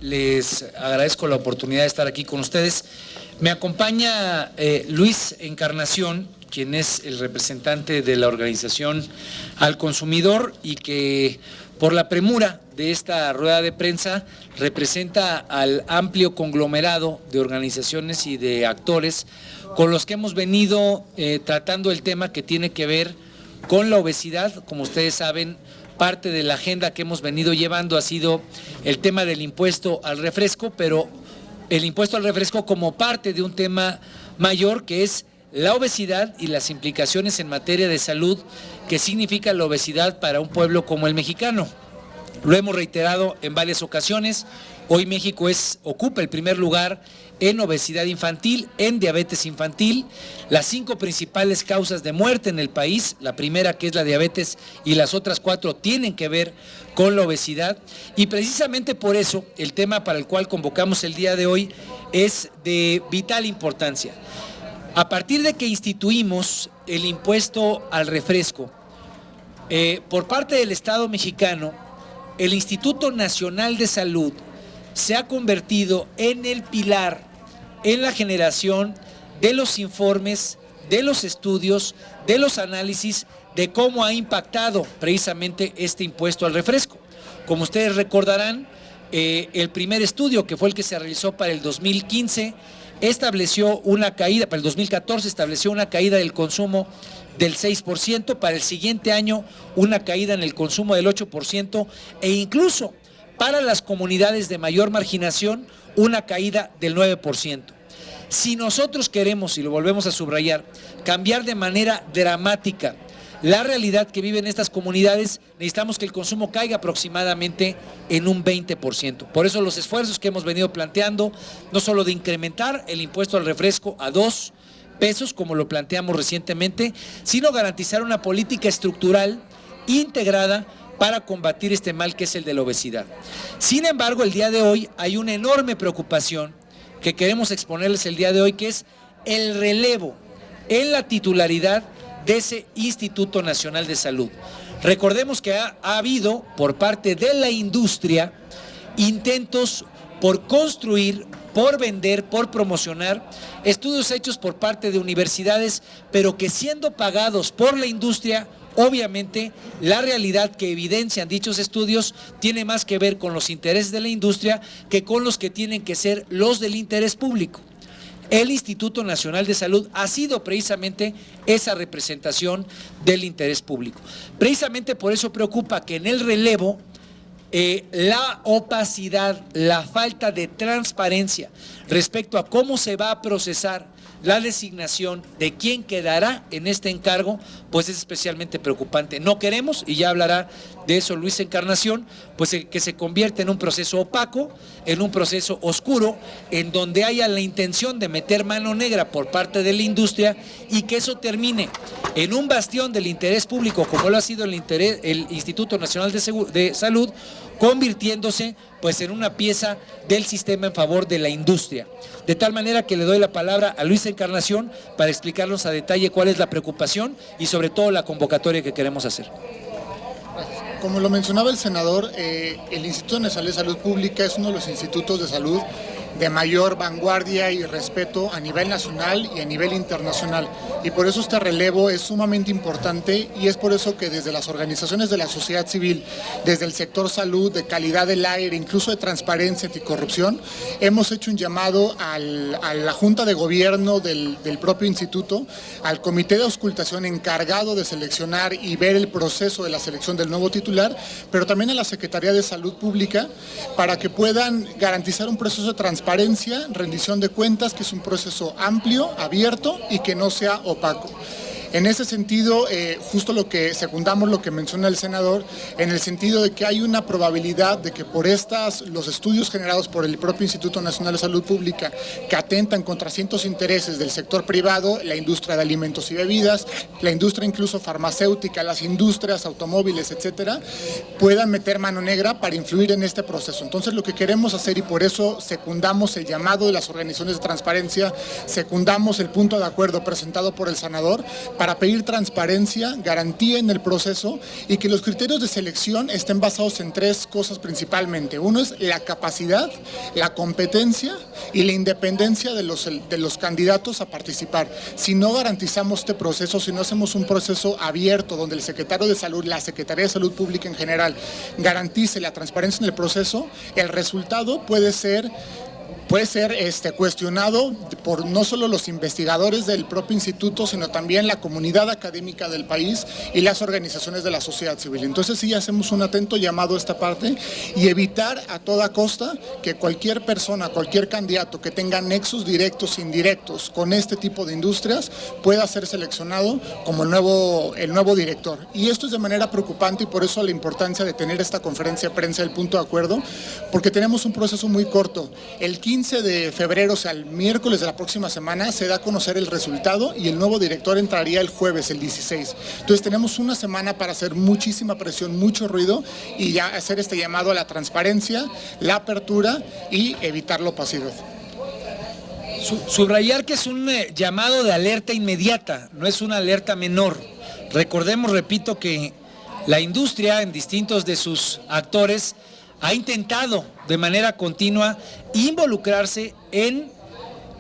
les agradezco la oportunidad de estar aquí con ustedes. Me acompaña Luis Encarnación, quien es el representante de la organización Al Consumidor y que por la premura de esta rueda de prensa representa al amplio conglomerado de organizaciones y de actores con los que hemos venido tratando el tema que tiene que ver con la obesidad. Como ustedes saben, parte de la agenda que hemos venido llevando ha sido el tema del impuesto al refresco, pero el impuesto al refresco como parte de un tema mayor que es la obesidad y las implicaciones en materia de salud que significa la obesidad para un pueblo como el mexicano. Lo hemos reiterado en varias ocasiones. Hoy México ocupa el primer lugar en obesidad infantil, en diabetes infantil. Las 5 principales causas de muerte en el país, la primera que es la diabetes y las otras 4 tienen que ver con la obesidad. Y precisamente por eso el tema para el cual convocamos el día de hoy es de vital importancia. A partir de que instituimos el impuesto al refresco, por parte del Estado mexicano, el Instituto Nacional de Salud se ha convertido en el pilar en la generación de los informes, de los estudios, de los análisis de cómo ha impactado precisamente este impuesto al refresco. Como ustedes recordarán, el primer estudio, que fue el que se realizó para el 2015, estableció una caída, para el 2014 estableció una caída del consumo del 6%, para el siguiente año una caída en el consumo del 8% e incluso para las comunidades de mayor marginación una caída del 9%. Si nosotros queremos, y lo volvemos a subrayar, cambiar de manera dramática la realidad que viven estas comunidades, necesitamos que el consumo caiga aproximadamente en un 20%. Por eso los esfuerzos que hemos venido planteando, no solo de incrementar el impuesto al refresco a 2 pesos, como lo planteamos recientemente, sino garantizar una política estructural integrada para combatir este mal que es el de la obesidad. Sin embargo, el día de hoy hay una enorme preocupación que queremos exponerles el día de hoy, que es el relevo en la titularidad de ese Instituto Nacional de Salud. Recordemos que ha habido por parte de la industria intentos por construir, por vender, por promocionar estudios hechos por parte de universidades, pero que siendo pagados por la industria, obviamente la realidad que evidencian dichos estudios tiene más que ver con los intereses de la industria que con los que tienen que ser los del interés público. El Instituto Nacional de Salud ha sido precisamente esa representación del interés público. Precisamente por eso preocupa que en el relevo la opacidad, la falta de transparencia respecto a cómo se va a procesar la designación de quién quedará en este encargo, pues es especialmente preocupante. No queremos, y ya hablará de eso Luis Encarnación, pues que se convierta en un proceso opaco, en un proceso oscuro, en donde haya la intención de meter mano negra por parte de la industria y que eso termine en un bastión del interés público, como lo ha sido el Instituto Nacional de Salud, convirtiéndose pues en una pieza del sistema en favor de la industria. De tal manera que le doy la palabra a Luis Encarnación para explicarnos a detalle cuál es la preocupación y sobre todo la convocatoria que queremos hacer. Como lo mencionaba el senador, el Instituto Nacional de Salud Pública es uno de los institutos de salud de mayor vanguardia y respeto a nivel nacional y a nivel internacional. Y por eso este relevo es sumamente importante y es por eso que desde las organizaciones de la sociedad civil, desde el sector salud, de calidad del aire, incluso de transparencia, anticorrupción, hemos hecho un llamado a la Junta de Gobierno del propio instituto, al Comité de Auscultación encargado de seleccionar y ver el proceso de la selección del nuevo titular, pero también a la Secretaría de Salud Pública para que puedan garantizar un proceso de transparencia, rendición de cuentas, que es un proceso amplio, abierto y que no sea opaco. En ese sentido, justo secundamos lo que menciona el senador, en el sentido de que hay una probabilidad de que por los estudios generados por el propio Instituto Nacional de Salud Pública, que atentan contra ciertos intereses del sector privado, la industria de alimentos y bebidas, la industria incluso farmacéutica, las industrias automóviles, etcétera, puedan meter mano negra para influir en este proceso. Entonces, lo que queremos hacer, y por eso secundamos el llamado de las organizaciones de transparencia, secundamos el punto de acuerdo presentado por el senador, para pedir transparencia, garantía en el proceso y que los criterios de selección estén basados en 3 cosas principalmente. Uno es la capacidad, la competencia y la independencia de los candidatos a participar. Si no garantizamos este proceso, si no hacemos un proceso abierto donde el secretario de Salud, la Secretaría de Salud Pública en general, garantice la transparencia en el proceso, el resultado puede ser cuestionado por no solo los investigadores del propio instituto, sino también la comunidad académica del país y las organizaciones de la sociedad civil. Entonces sí hacemos un atento llamado a esta parte y evitar a toda costa que cualquier persona, cualquier candidato que tenga nexos directos e indirectos con este tipo de industrias pueda ser seleccionado como el nuevo director. Y esto es de manera preocupante y por eso la importancia de tener esta conferencia de prensa del punto de acuerdo, porque tenemos un proceso muy corto. El 15 de febrero, o sea, el miércoles de la próxima semana, se da a conocer el resultado y el nuevo director entraría el jueves, el 16. Entonces tenemos una semana para hacer muchísima presión, mucho ruido y ya hacer este llamado a la transparencia, la apertura y evitar la opacidad. Subrayar que es un llamado de alerta inmediata, no es una alerta menor. Recordemos, repito, que la industria en distintos de sus actores ha intentado de manera continua involucrarse en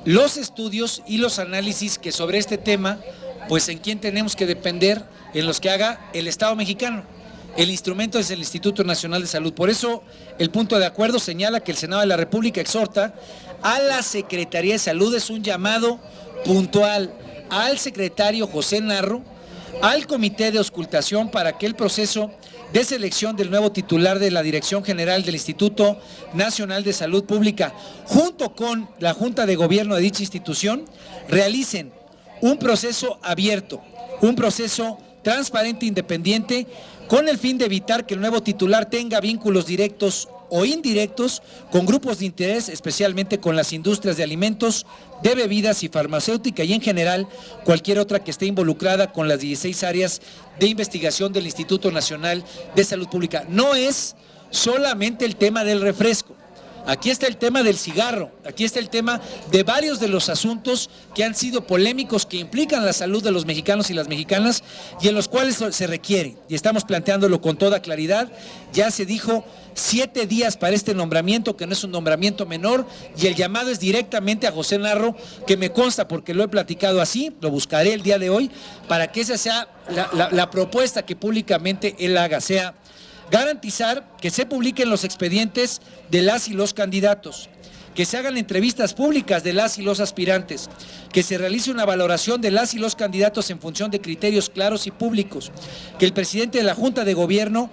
los estudios y los análisis que sobre este tema, pues en quién tenemos que depender, en los que haga el Estado mexicano. El instrumento es el Instituto Nacional de Salud. Por eso el punto de acuerdo señala que el Senado de la República exhorta a la Secretaría de Salud, es un llamado puntual al secretario José Narro, al Comité de Auscultación para que el proceso de selección del nuevo titular de la Dirección General del Instituto Nacional de Salud Pública, junto con la Junta de Gobierno de dicha institución, realicen un proceso abierto, un proceso transparente e independiente, con el fin de evitar que el nuevo titular tenga vínculos directos o indirectos con grupos de interés, especialmente con las industrias de alimentos, de bebidas y farmacéutica y en general cualquier otra que esté involucrada con las 16 áreas de investigación del Instituto Nacional de Salud Pública. No es solamente el tema del refresco. Aquí está el tema del cigarro, aquí está el tema de varios de los asuntos que han sido polémicos, que implican la salud de los mexicanos y las mexicanas y en los cuales se requiere, y estamos planteándolo con toda claridad. Ya se dijo 7 días para este nombramiento, que no es un nombramiento menor, y el llamado es directamente a José Narro, que me consta porque lo he platicado así, lo buscaré el día de hoy, para que esa sea la propuesta que públicamente él haga, sea garantizar que se publiquen los expedientes de las y los candidatos, que se hagan entrevistas públicas de las y los aspirantes, que se realice una valoración de las y los candidatos en función de criterios claros y públicos, que el presidente de la Junta de Gobierno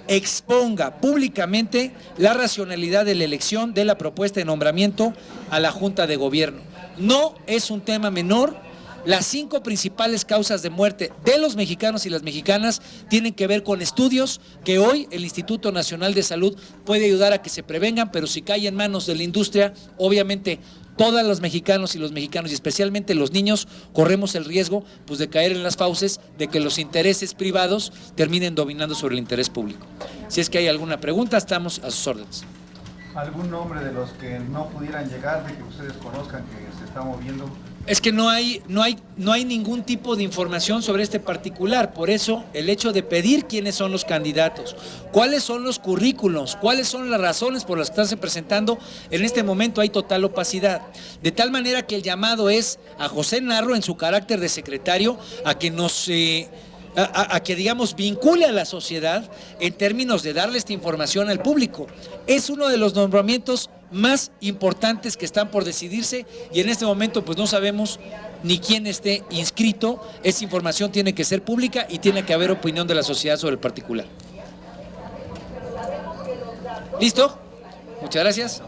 exponga públicamente la racionalidad de la elección de la propuesta de nombramiento a la Junta de Gobierno. No es un tema menor. Las 5 principales causas de muerte de los mexicanos y las mexicanas tienen que ver con estudios que hoy el Instituto Nacional de Salud puede ayudar a que se prevengan, pero si cae en manos de la industria, obviamente todos los mexicanos y especialmente los niños corremos el riesgo pues de caer en las fauces de que los intereses privados terminen dominando sobre el interés público. Si es que hay alguna pregunta, estamos a sus órdenes. ¿Algún nombre de los que no pudieran llegar, de que ustedes conozcan, que se está moviendo? Es que no hay ningún tipo de información sobre este particular, por eso el hecho de pedir quiénes son los candidatos, cuáles son los currículos, cuáles son las razones por las que están presentando, en este momento hay total opacidad. De tal manera que el llamado es a José Narro en su carácter de secretario a que digamos vincule a la sociedad en términos de darle esta información al público. Es uno de los nombramientos más importantes que están por decidirse y en este momento pues no sabemos ni quién esté inscrito. Esa información tiene que ser pública y tiene que haber opinión de la sociedad sobre el particular. ¿Listo? Muchas gracias.